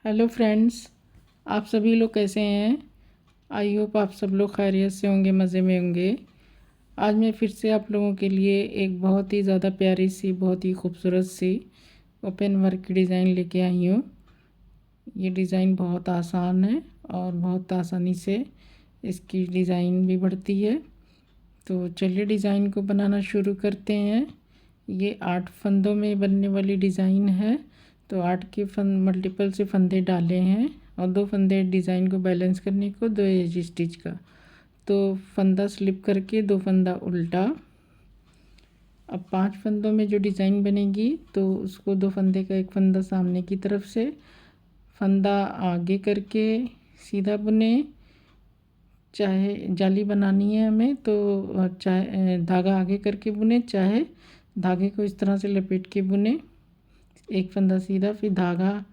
Hello friends, आप सभी लोग कैसे हैं। आई होप आप सब लोग खैरियत से होंगे, मज़े में होंगे। आज मैं फिर से आप लोगों के लिए एक बहुत ही ज़्यादा प्यारी सी, बहुत ही खूबसूरत सी ओपन वर्क की डिज़ाइन लेके आई हूँ। ये डिज़ाइन बहुत आसान है और बहुत आसानी से इसकी डिज़ाइन भी बढ़ती है। तो चलिए डिज़ाइन को बनाना शुरू करते हैं। ये 8 फंदों में बनने वाली डिज़ाइन है। तो 8 के मल्टीपल से फंदे डाले हैं और 2 फंदे डिज़ाइन को बैलेंस करने को, 2 एज स्टिच का। तो फंदा स्लिप करके 2 फंदा उल्टा। अब 5 फंदों में जो डिज़ाइन बनेगी तो उसको 2 फंदे का एक फंदा सामने की तरफ से, फंदा आगे करके सीधा बुने। चाहे जाली बनानी है हमें तो चाहे धागा आगे करके बुने, चाहे धागे को इस तरह से लपेट के बुने। एक फंदा सीधा, फिर धागा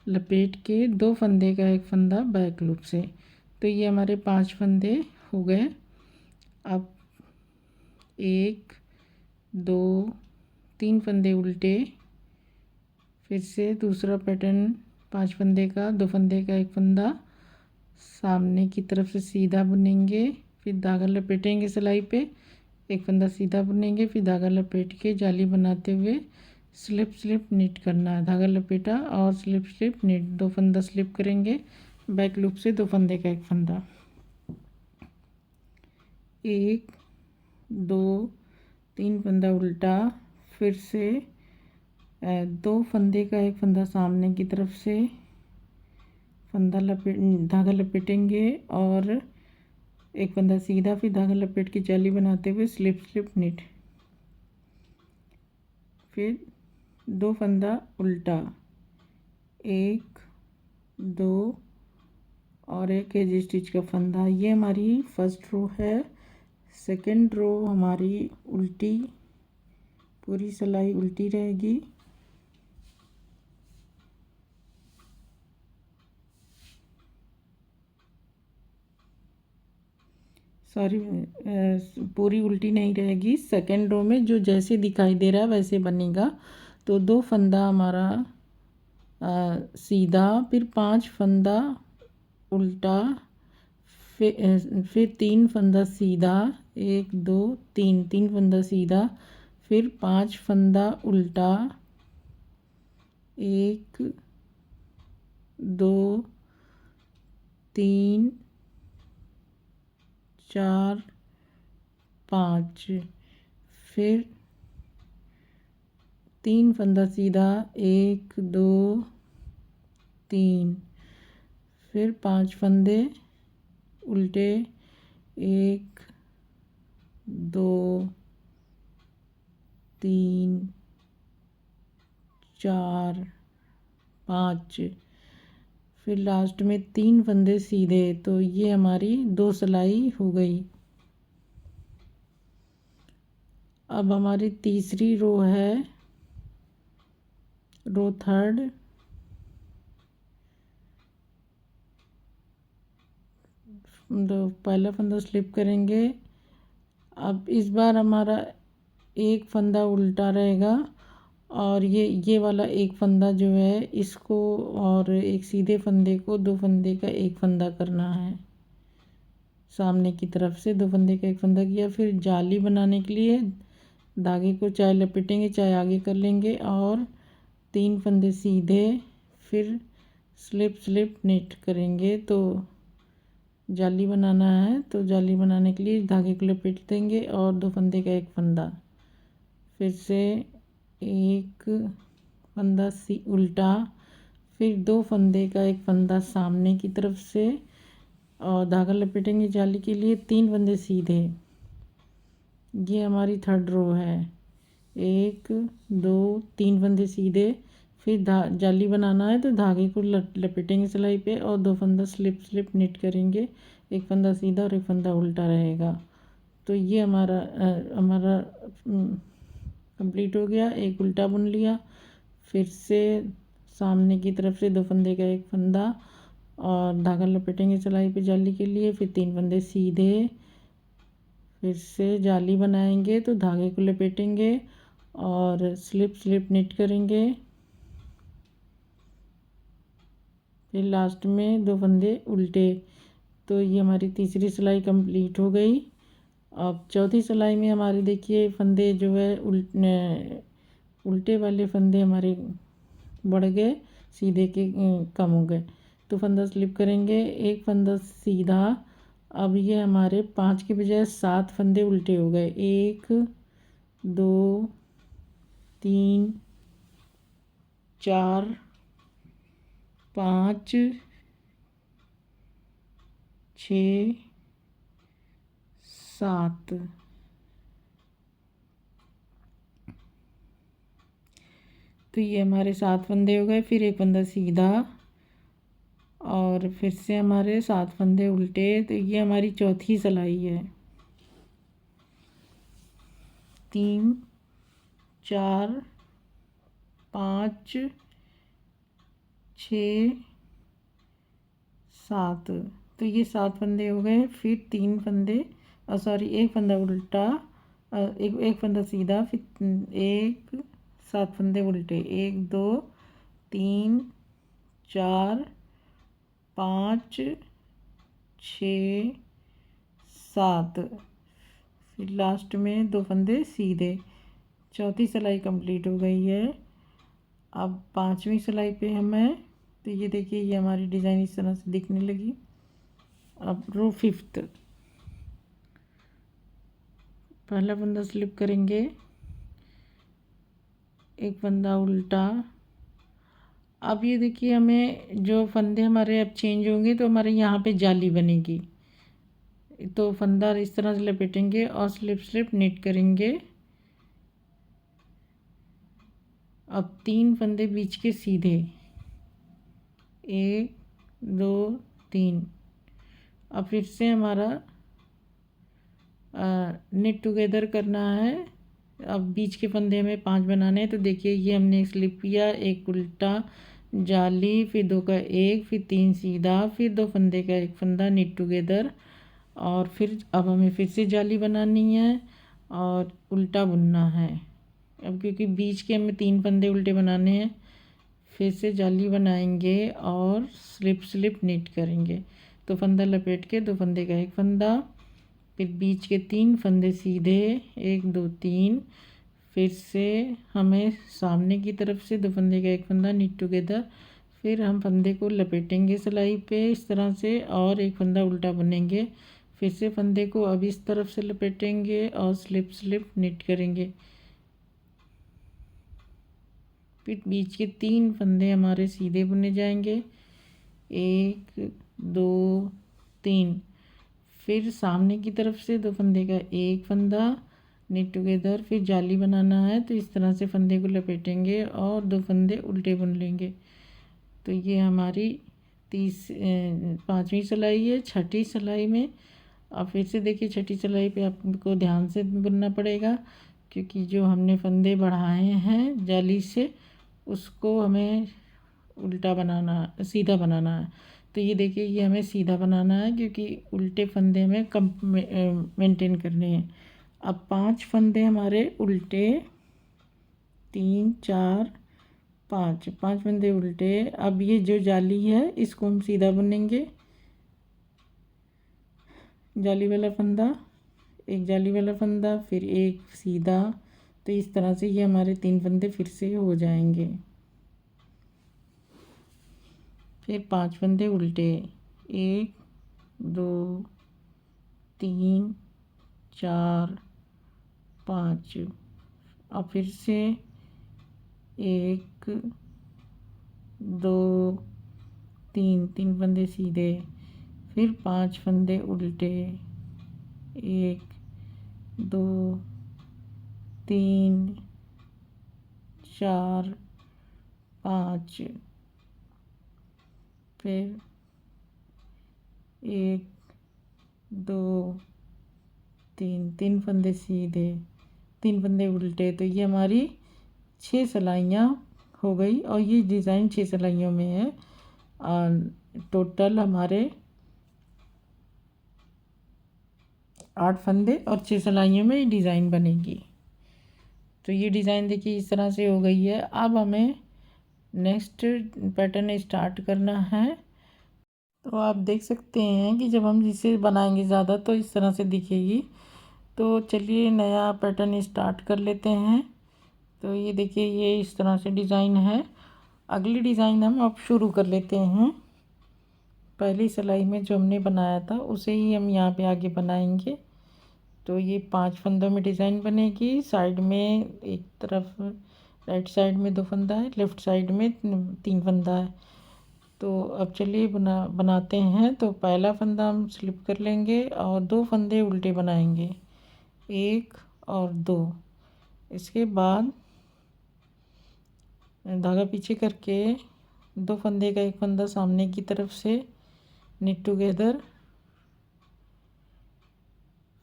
लपेट के 2 फंदे का एक फंदा बैक लूप से। तो ये हमारे 5 फंदे हो गए। अब 1 2 3 फंदे उल्टे, फिर से दूसरा पैटर्न 5 फंदे का, 2 फंदे का एक फंदा सामने की तरफ से सीधा बुनेंगे, फिर धागा लपेटेंगे सिलाई पे, एक फंदा सीधा बुनेंगे, फिर धागा लपेट के जाली बनाते हुए स्लिप स्लिप निट करना है। धागा लपेटा और स्लिप स्लिप निट, 2 फंदा स्लिप करेंगे बैक लूप से, 2 फंदे का एक फंदा। 1 2 3 फंदा उल्टा, फिर से 2 फंदे का एक फंदा सामने की तरफ से, फंदा धागा लपेटेंगे और एक फंदा सीधा, फिर धागा लपेट के जाली बनाते हुए स्लिप स्लिप निट, फिर 2 फंदा उल्टा, 1 2 और एक एज स्टिच का फंदा। ये हमारी फर्स्ट रो है। सेकंड रो हमारी उल्टी, पूरी सिलाई उल्टी रहेगी। सॉरी, पूरी उल्टी नहीं रहेगी। सेकंड रो में जो जैसे दिखाई दे रहा है वैसे बनेगा। तो 2 फंदा हमारा सीधा, फिर 5 फंदा उल्टा, फिर 3 फंदा सीधा, 1 2 3, 3 फंदा सीधा, फिर 5 फंदा उल्टा, 1 2 3 4 5, फिर 3 फंदा सीधा, 1 2 3, फिर 5 फंदे उल्टे, 1 2 3 4 5, फिर लास्ट में 3 फंदे सीधे। तो ये हमारी 2 सिलाई हो गई। अब हमारी तीसरी रो है, रो थर्ड। तो पहला फंदा स्लिप करेंगे। अब इस बार हमारा एक फंदा उल्टा रहेगा और ये वाला एक फंदा जो है इसको और एक सीधे फंदे को 2 फंदे का एक फंदा करना है। सामने की तरफ से 2 फंदे का एक फंदा किया। फिर जाली बनाने के लिए धागे को चाहे लपेटेंगे चाहे आगे कर लेंगे और 3 फंदे सीधे, फिर स्लिप स्लिप निट करेंगे। तो जाली बनाना है, तो जाली बनाने के लिए धागे को लपेट देंगे और 2 फंदे का एक फंदा, फिर से एक फंदा उल्टा, फिर 2 फंदे का एक फंदा सामने की तरफ से और धागा लपेटेंगे जाली के लिए, 3 फंदे सीधे। ये हमारी थर्ड रो है। 1 2 3 फंदे सीधे, फिर जाली बनाना है तो धागे को लपेटेंगे सिलाई पे और 2 फंदा स्लिप स्लिप निट करेंगे। एक फंदा सीधा और एक फंदा उल्टा रहेगा। तो ये हमारा कंप्लीट हो गया। एक उल्टा बुन लिया, फिर से सामने की तरफ से 2 फंदे का एक फंदा और धागा लपेटेंगे सिलाई पे जाली के लिए, फिर 3 फंदे सीधे, फिर से जाली बनाएंगे तो धागे को लपेटेंगे और स्लिप स्लिप निट करेंगे। फिर लास्ट में 2 फंदे उल्टे। तो ये हमारी तीसरी सिलाई कंप्लीट हो गई। अब चौथी सिलाई में हमारे देखिए फंदे जो है उल्टे वाले फंदे हमारे बढ़ गए, सीधे के कम हो गए। तो फंदा स्लिप करेंगे, एक फंदा सीधा। अब ये हमारे 5 के बजाय 7 फंदे उल्टे हो गए। 1 2 3 4 5 6 7। तो ये हमारे 7 फंदे हो गए। फिर एक फंदा सीधा और फिर से हमारे 7 फंदे उल्टे। तो ये हमारी चौथी सिलाई है। 3 4 5 6 7। तो ये 7 फंदे हो गए। फिर 3 फंदे एक फंदा उल्टा, एक फंदा सीधा, फिर एक 7 फंदे उल्टे। 1 2 3 4 5 6 7। फिर लास्ट में 2 फंदे सीधे। चौथी सिलाई कंप्लीट हो गई है। अब 5वीं सिलाई पे हमें, तो ये देखिए ये हमारी डिज़ाइन इस तरह से दिखने लगी। अब रो 5th, पहला फंदा स्लिप करेंगे, एक फंदा उल्टा। अब ये देखिए हमें जो फंदे हमारे अब चेंज होंगे तो हमारे यहाँ पे जाली बनेगी। तो फंदा इस तरह से लपेटेंगे और स्लिप निट करेंगे। अब 3 फंदे बीच के सीधे, 1 2 3। अब फिर से हमारा निट टुगेदर करना है। अब बीच के फंदे में 5 बनाने हैं। तो देखिए ये हमने स्लिप किया, एक उल्टा, जाली, फिर 2 का 1, फिर 3 सीधा, फिर 2 फंदे का एक फंदा निट टुगेदर। और फिर अब हमें फिर से जाली बनानी है और उल्टा बुनना है। अब क्योंकि बीच के हमें 3 फंदे उल्टे बनाने हैं, फिर से जाली बनाएंगे और स्लिप निट करेंगे। तो फंदा लपेट के 2 फंदे का एक फंदा, फिर बीच के 3 फंदे सीधे, 1 2 3। फिर से हमें सामने की तरफ से 2 फंदे का एक फंदा निट टुगेदर। फिर हम फंदे को लपेटेंगे सिलाई पे इस तरह से और एक फंदा उल्टा बुनेंगे। फिर से फंदे को अब इस तरफ से लपेटेंगे और स्लिप निट करेंगे। फिर बीच के 3 फंदे हमारे सीधे बुने जाएंगे, 1 2 3। फिर सामने की तरफ से 2 फंदे का एक फंदा निट टुगेदर। फिर जाली बनाना है तो इस तरह से फंदे को लपेटेंगे और 2 फंदे उल्टे बुन लेंगे। तो ये हमारी 5वीं सिलाई है। छठी सिलाई में अब फिर से देखिए, छठी सिलाई पे आपको ध्यान से बुनना पड़ेगा क्योंकि जो हमने फंदे बढ़ाए हैं जाली से उसको हमें उल्टा बनाना, सीधा बनाना है। तो ये देखिए ये हमें सीधा बनाना है क्योंकि उल्टे फंदे में कम मेंटेन करने हैं। अब 5 फंदे हमारे उल्टे, 3 4 5, 5 फंदे उल्टे। अब ये जो जाली है इसको हम सीधा बुनेंगे। जाली वाला फंदा, एक जाली वाला फंदा, फिर एक सीधा। तो इस तरह से ये हमारे 3 फंदे फिर से हो जाएंगे। फिर 5 फंदे उल्टे, 1 2 3 4 5। अब फिर से 1 2 3, 3 फंदे सीधे, फिर 5 फंदे उल्टे, 1 2 3 4 5। फिर 1 2 3, 3 फंदे सीधे, 3 फंदे उल्टे। तो ये हमारी 6 सिलाइयाँ हो गई और ये डिज़ाइन 6 सिलाइयों में है। टोटल हमारे 8 फंदे और 6 सिलाइयों में ये डिज़ाइन बनेगी। तो ये डिज़ाइन देखिए इस तरह से हो गई है। अब हमें नेक्स्ट पैटर्न स्टार्ट करना है। तो आप देख सकते हैं कि जब हम इसे बनाएंगे ज़्यादा तो इस तरह से दिखेगी। तो चलिए नया पैटर्न स्टार्ट कर लेते हैं। तो ये देखिए ये इस तरह से डिज़ाइन है। अगली डिज़ाइन हम अब शुरू कर लेते हैं। पहली सिलाई में जो हमने बनाया था उसे ही हम यहाँ पे आगे बनाएंगे। तो ये 5 फंदों में डिज़ाइन बनेगी। साइड में एक तरफ राइट साइड में 2 फंदा है, लेफ़्ट साइड में 3 फंदा है। तो अब चलिए बनाते हैं। तो पहला फंदा हम स्लिप कर लेंगे और 2 फंदे उल्टे बनाएंगे, 1 और 2। इसके बाद धागा पीछे करके 2 फंदे का 1 फंदा सामने की तरफ से निट टुगेदर,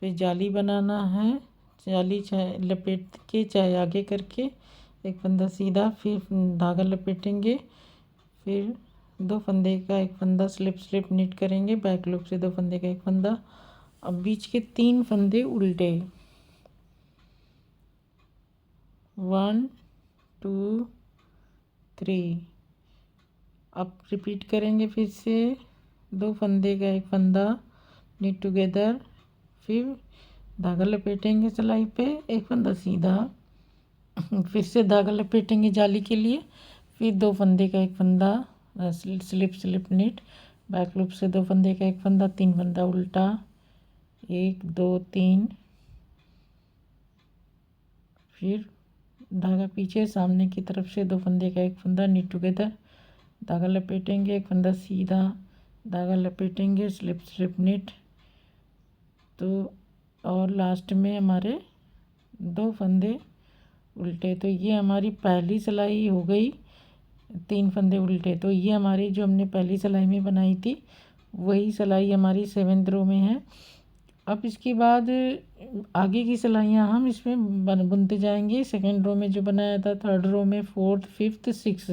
फिर जाली बनाना है। जाली चाहे लपेट के चाहे आगे करके 1 फंदा सीधा, फिर धागा लपेटेंगे, फिर 2 फंदे का 1 फंदा स्लिप निट करेंगे, बैक लूप से 2 फंदे का 1 फंदा। अब बीच के 3 फंदे उल्टे, 1 2 3। अब रिपीट करेंगे फिर से, 2 फंदे का 1 फंदा निट टुगेदर, फिर धागा लपेटेंगे सिलाई पे, 1 फंदा सीधा, फिर से धागा लपेटेंगे जाली के लिए, फिर 2 फंदे का 1 फंदा स्लिप निट, बैक लूप से 2 फंदे का 1 फंदा, 3 फंदा उल्टा, 1 2 3, फिर धागा पीछे सामने की तरफ से 2 फंदे का 1 फंदा निट टुगेदर, धागा लपेटेंगे, 1 फंदा सीधा, धागा लपेटेंगे, स्लिप निट। तो और लास्ट में हमारे 2 फंदे उल्टे। तो ये हमारी पहली सिलाई हो गई, 3 फंदे उल्टे। तो ये हमारी जो हमने पहली सिलाई में बनाई थी वही सिलाई हमारी 7th रो में है। अब इसके बाद आगे की सिलाइयाँ हम इसमें बुनते जाएंगे। 2nd रो में जो बनाया था, 3rd रो में, 4th 5th 6th।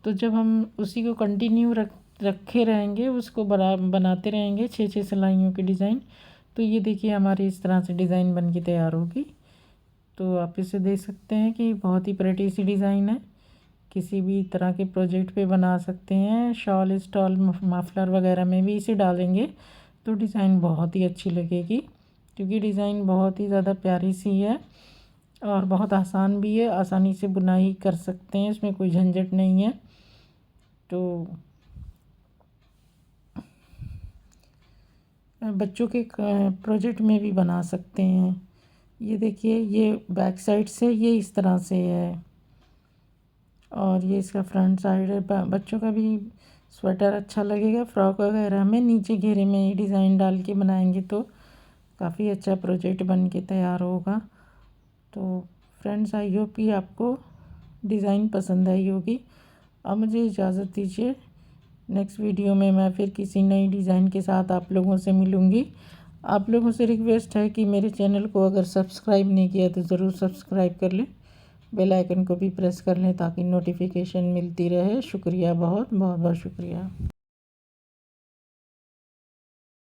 तो जब हम उसी को कंटिन्यू रखे रहेंगे, उसको बनाते रहेंगे 6 सिलाइयों की डिज़ाइन। तो ये देखिए हमारी इस तरह से डिज़ाइन बन के तैयार होगी। तो आप इसे देख सकते हैं कि बहुत ही प्रेटी सी डिज़ाइन है। किसी भी तरह के प्रोजेक्ट पे बना सकते हैं। शॉल स्टॉल मफलर वगैरह में भी इसे डालेंगे तो डिज़ाइन बहुत ही अच्छी लगेगी, क्योंकि डिज़ाइन बहुत ही ज़्यादा प्यारी सी है और बहुत आसान भी है। आसानी से बुनाई कर सकते हैं, इसमें कोई झंझट नहीं है। तो बच्चों के प्रोजेक्ट में भी बना सकते हैं। ये देखिए ये बैक साइड से ये इस तरह से है और ये इसका फ्रंट साइड है। बच्चों का भी स्वेटर अच्छा लगेगा। फ्रॉक वगैरह में नीचे घेरे में ये डिज़ाइन डाल के बनाएंगे तो काफ़ी अच्छा प्रोजेक्ट बन के तैयार होगा। तो फ्रेंड्स, आई होप कि आपको डिज़ाइन पसंद आई होगी। अब मुझे इजाज़त दीजिए। नेक्स्ट वीडियो में मैं फिर किसी नई डिज़ाइन के साथ आप लोगों से मिलूँगी। आप लोगों से रिक्वेस्ट है कि मेरे चैनल को अगर सब्सक्राइब नहीं किया तो ज़रूर सब्सक्राइब कर लें, बेल आइकन को भी प्रेस कर लें ताकि नोटिफिकेशन मिलती रहे। शुक्रिया, बहुत बहुत बहुत शुक्रिया।